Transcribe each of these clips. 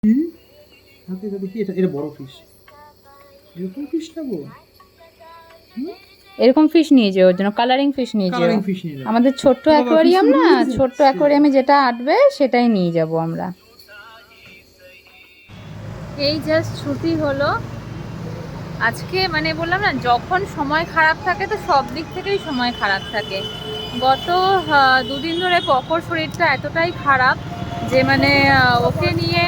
হাতে এটা দেখি, এটা বড় ফিশ। এরকম ফিশ নেবো? এরকম ফিশ নিয়ে যেও, ওর জন্য কালারিং ফিশ নিয়ে যেও। কালারিং ফিশ নিয়ে যাবো। আমাদের ছোট্ট অ্যাকোয়ারিয়াম না, ছোট্ট অ্যাকোয়ারিয়ামে যেটা আটবে সেটাই নিয়ে যাব আমরা। এই জাস্ট ছুটি হলো আজকে। মানে বললাম না, যখন সময় খারাপ থাকে তো সব দিক থেকেই সময় খারাপ থাকে। গত 2 দিন ধরে পকর শরীরটা এতটাই খারাপ যে মানে ওকে নিয়ে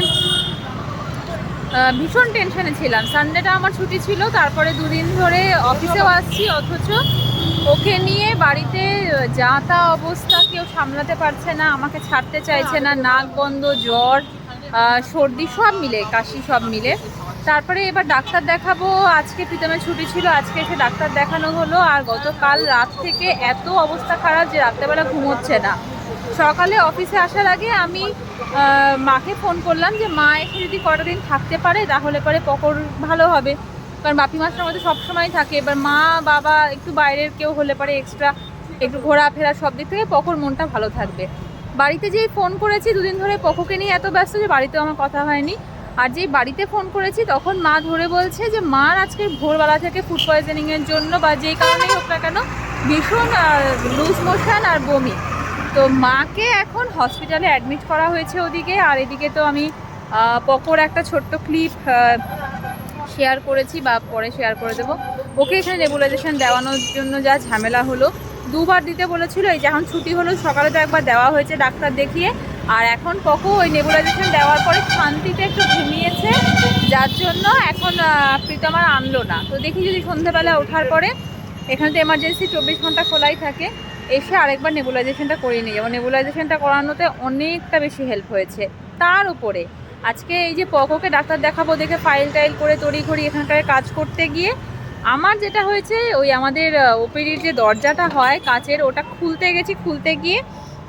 ভীষণ টেনশনে ছিলাম। সানডেটা আমার ছুটি ছিল, তারপরে 2 দিন ধরে অফিসেও আসছি, অথচ ওকে নিয়ে বাড়িতে যা তা অবস্থা, কেউ সামলাতে পারছে না, আমাকে ছাড়তে চাইছে না, নাক বন্ধ, জ্বর, সর্দি সব মিলে, কাশি সব মিলে। তারপরে এবার ডাক্তার দেখাবো, আজকে প্রীতমের ছুটি ছিল, আজকে এসে ডাক্তার দেখানো হলো। আর গতকাল রাত থেকে এত অবস্থা খারাপ যে রাত্রেবেলা ঘুমোচ্ছে না। সকালে অফিসে আসার আগে আমি মাকে ফোন করলাম যে মা এসে যদি কটা দিন থাকতে পারে তাহলে পরে পকর ভালো হবে, কারণ বাপি মাস্টার মধ্যে সবসময় থাকে। এবার মা বাবা একটু বাইরের কেউ হলে পরে এক্সট্রা একটু ঘোরাফেরা সব দিক থেকে পকর মনটা ভালো থাকবে। বাড়িতে যেই ফোন করেছি, 2 দিন ধরে পকোকে নিয়ে এত ব্যস্ত যে বাড়িতেও আমার কথা হয়নি। আর যেই বাড়িতে ফোন করেছি তখন মা ধরে বলছে যে মার আজকে ভোরবেলা থেকে ফুড পয়জনিংয়ের জন্য বা যেই কারণেই হোক না কেন ভীষণ লুজ মোশন আর বমি। তো মাকে এখন হসপিটালে অ্যাডমিট করা হয়েছে ওদিকে। আর এদিকে তো আমি পকোর একটা ছোট্ট ক্লিপ শেয়ার করেছি, বা পরে শেয়ার করে দেবো। ওকে এখানে নেবুলাইজেশন দেওয়ানোর জন্য যা ঝামেলা হলো, 2বার দিতে বলেছিল। এই যে এখন ছুটি হলো, সকালে তো একবার দেওয়া হয়েছে ডাক্তার দেখিয়ে, আর এখন পকো ওই নেবুলাইজেশন দেওয়ার পরে শান্তিতে একটু ঘুমিয়েছে, যার জন্য এখন প্রীতম আর আনলো না। তো দেখি যদি সন্ধ্যাবেলা ওঠার পরে, এখানে তো এমার্জেন্সি 24 ঘন্টা খোলাই থাকে, এসে আরেকবার নেবুলাইজেশনটা করিয়ে নিয়ে যাবো। নেবুলাইজেশনটা করানোতে অনেকটা বেশি হেল্প হয়েছে। তার উপরে আজকে এই যে পকোকে ডাক্তার দেখাবো দেখে ফাইল টাইল করে তড়িঘড়ি এখানকার কাজ করতে গিয়ে আমার যেটা হয়েছে, ওই আমাদের ওপিডির যে দরজাটা হয় কাচের, ওটা খুলতে গেছি, খুলতে গিয়ে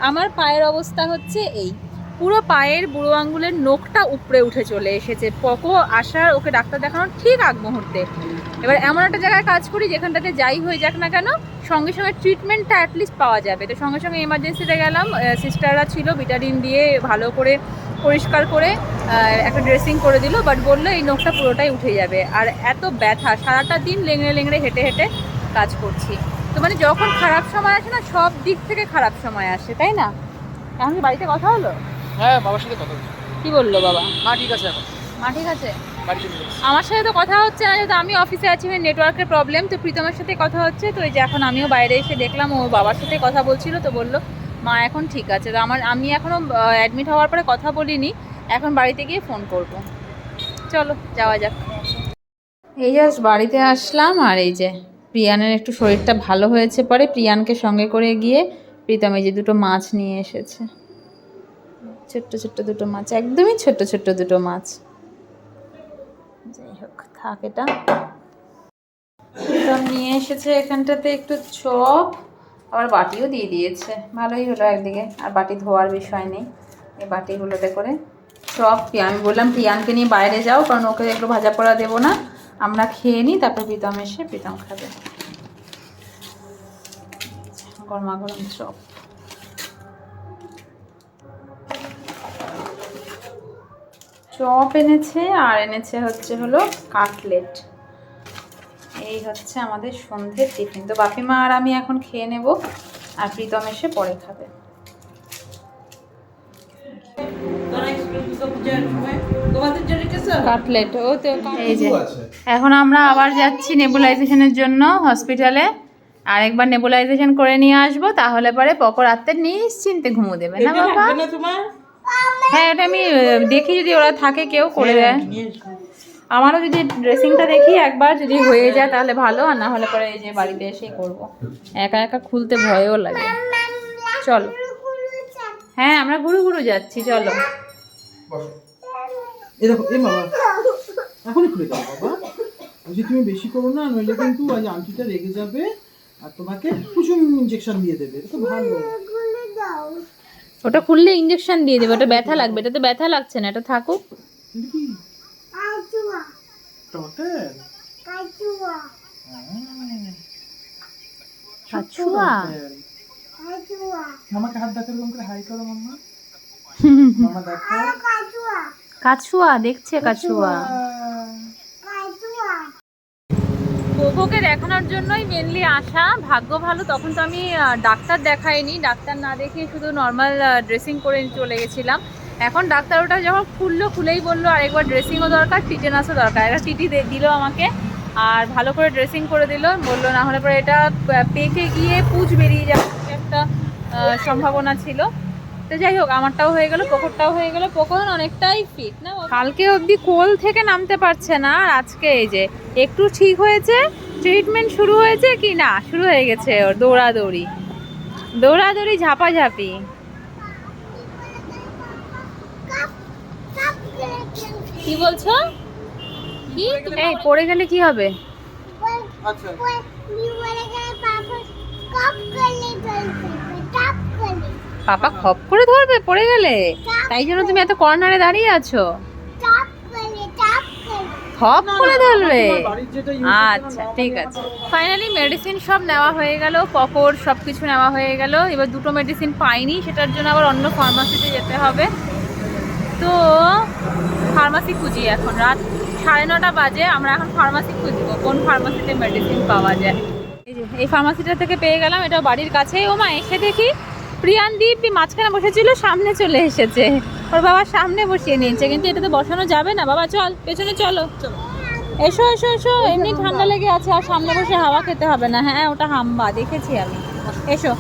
আমার পায়ের অবস্থা হচ্ছে এই, পুরো পায়ের বুড়ো আঙ্গুলের নখটা উপড়ে উঠে চলে এসেছে। পকো আসার, ওকে ডাক্তার দেখানোর ঠিক আগ মুহূর্তে। এবার এমন একটা জায়গায় কাজ করি যেখানটাতে যাই হয়ে যাক না কেন সঙ্গে সঙ্গে ট্রিটমেন্টটা অ্যাটলিস্ট পাওয়া যাবে। তো সঙ্গে সঙ্গে এমার্জেন্সিতে গেলাম, সিস্টাররা ছিল, বিটাডিন দিয়ে ভালো করে পরিষ্কার করে একটা ড্রেসিং করে দিল, বাট বললো এই নখটা পুরোটাই উঠে যাবে। আর এত ব্যথা, সারাটা দিন লেংড়ে লেংড়ে হেঁটে হেঁটে কাজ করছি। তো মানে যখন খারাপ সময় আসে না, সব দিক থেকে খারাপ সময় আসে, তাই না? এখন কি বাড়িতে কথা হলো? হ্যাঁ, বাবার সাথে কথা বলছি। কি বললো বাবা? মা ঠিক আছে এখন। মা ঠিক আছে? বাড়ি চলে যাচ্ছি। আমার সাথে তো কথা হচ্ছে না, যেহেতু আমি অফিসে আছি, নেটওয়ার্কের প্রবলেম। তো প্রীতমের সাথে কথা হচ্ছে। তো এই যে এখন আমিও বাইরে এসে দেখলাম ও বাবার সাথে কথা বলছিল, তো বললো মা এখন ঠিক আছে। তো আমি এখনও অ্যাডমিট হওয়ার পরে কথা বলিনি, এখন বাড়িতে গিয়ে ফোন করব। চলো যাওয়া যাক। এই জাস্ট বাড়িতে আসলাম, আর এই যে প্রিয়ানের একটু শরীরটা ভালো হয়েছে পরে প্রিয়ানকে সঙ্গে করে গিয়ে প্রীতম এই যে 2টো মাছ নিয়ে এসেছে, ছোট্ট ছোট্ট 2টো মাছ, একদমই ছোট্ট ছোট্ট 2টো মাছ। যাই হোক থাক, এটা প্রীতম নিয়ে এসেছে এখানটাতে একটু চপ, আবার বাটিও দিয়ে দিয়েছে, ভালোই হলো একদিকে। আর বাটি ধোয়ার বিষয় নেই, এই বাটিগুলোতে করে চপ। আমি বললাম প্রিয়ানকে নিয়ে বাইরে যাও, কারণ ওকে একটু ভাজা পোড়া দেবো না, আমরা খেয়ে নিই, তারপর প্রীতম এসে প্রীতম খাবে। গরমা গরম চপ। চপ এনেছে, আর এনেছে হলো কাটলেট। এই হচ্ছে আমাদের সন্ধ্যের টিফিন। তো বাপিমা আর আমি এখন খেয়ে নেব, আর প্রীতম এসে পরে খাবে। কাটলেট ও তো এই যে এখন আমরা আবার যাচ্ছি নেবুলাইজেশনের জন্য হসপিটালে। আরেকবার নেবুলাইজেশন করে নিয়ে আসবো, তাহলে পরে পকর রাতে নিশ্চিন্তে ঘুমো দেবে না বাবা? হ্যাঁ, এটা আমি দেখি যদি ওরা থাকে কেউ করে দেয়। আমারও যদি ড্রেসিংটা দেখি একবার যদি হয়ে যায় তাহলে ভালো, আর না হলে পরে এই যে বাড়িতে এসেই করবো। একা একা খুলতে ভয়ও লাগে। চলো, হ্যাঁ আমরা ঘুরু ঘুরু যাচ্ছি, চলো। এখনই খুলে দাও বাবা, বলছি তুমি বেশি করো না, নইলে কিন্তু আজ আন্টিটা রেগে যাবে আর তোমাকে কুসুম ইনজেকশন দিয়ে দেবে। এটা তো ভালো। ওটা খুললে ইঞ্জেকশন দিয়ে দেবে, ওটা ব্যথা লাগবে। এটা তো ব্যথা লাগছে না, এটা থাকুক। মামাকে হাত দেখো, এরকম করে হাই করো মাম্মা। মামা দেখো কাছুয়া দেখছে, কাছুয়া। পোকোকে দেখানোর জন্যই মেনলি আসা। ভাগ্য ভালো তখন তো আমি ডাক্তার দেখাইনি, ডাক্তার না দেখিয়ে শুধু নর্মাল ড্রেসিং করে চলে গেছিলাম। এখন ডাক্তার ওটা যখন খুলেই বললো আরেকবার ড্রেসিংও দরকার, টিটেনাসও দরকার। একটা টিটি দিল আমাকে, আর ভালো করে ড্রেসিং করে দিল। বললো না হলে পরে এটা পেকে গিয়ে পুঁজ বেরিয়ে যাওয়ার একটা সম্ভাবনা ছিল। তো যাই হোক, আমারটাও হয়ে গেল, পোকোরটাও হয়ে গেল। পোকো অনেকটাই ফিট না, কালকে অবধি কোল থেকে নামতে পারছে না, আর আজকে এই যে একটু ঠিক হয়েছে। ট্রিটমেন্ট শুরু হয়েছে কি না, শুরু হয়ে গেছে ওর দৌড়াদৌড়ি, দৌড়াদৌড়ি, ঝাপাঝাপি। কি বলছো? কি এই পড়ে গেলে কি হবে? আচ্ছা পাপা খপ করে ধরবে পড়ে গেলে? তাই জন্য তুমি এত কর্নারে দাঁড়িয়ে আছো? খপ করে ধরবে? আচ্ছা ঠিক আছে। ফাইনালি মেডিসিন সব নেওয়া হয়ে গেল, পকর সব কিছু নেওয়া হয়ে গেল। এবার দুটো মেডিসিন পাইনি, সেটার জন্য আবার অন্য ফার্মাসিতে যেতে হবে। তো ফার্মাসি খুঁজি, এখন রাত 9:30 বাজে। আমরা এখন ফার্মাসি খুঁজবো কোন ফার্মাসিতে মেডিসিন পাওয়া যায়। এই যে এই ফার্মাসিটা থেকে পেয়ে গেলাম, এটা বাড়ির কাছেই। ও মা, এসে দেখি প্রিয়ানদীপ মাঝখানে বসেছিল, সামনে চলে এসেছে। ওর বাবা সামনে বসিয়ে নিয়েছে, কিন্তু এটাতে বসানো যাবে না। বাবা চল পেছনে চলো, এসো এসো এসো। এমনি ঠান্ডা লেগে আছে, আর সামনে বসে হাওয়া খেতে হবে না। হ্যাঁ ওটা হাম্বা, দেখেছি আমি। এসো।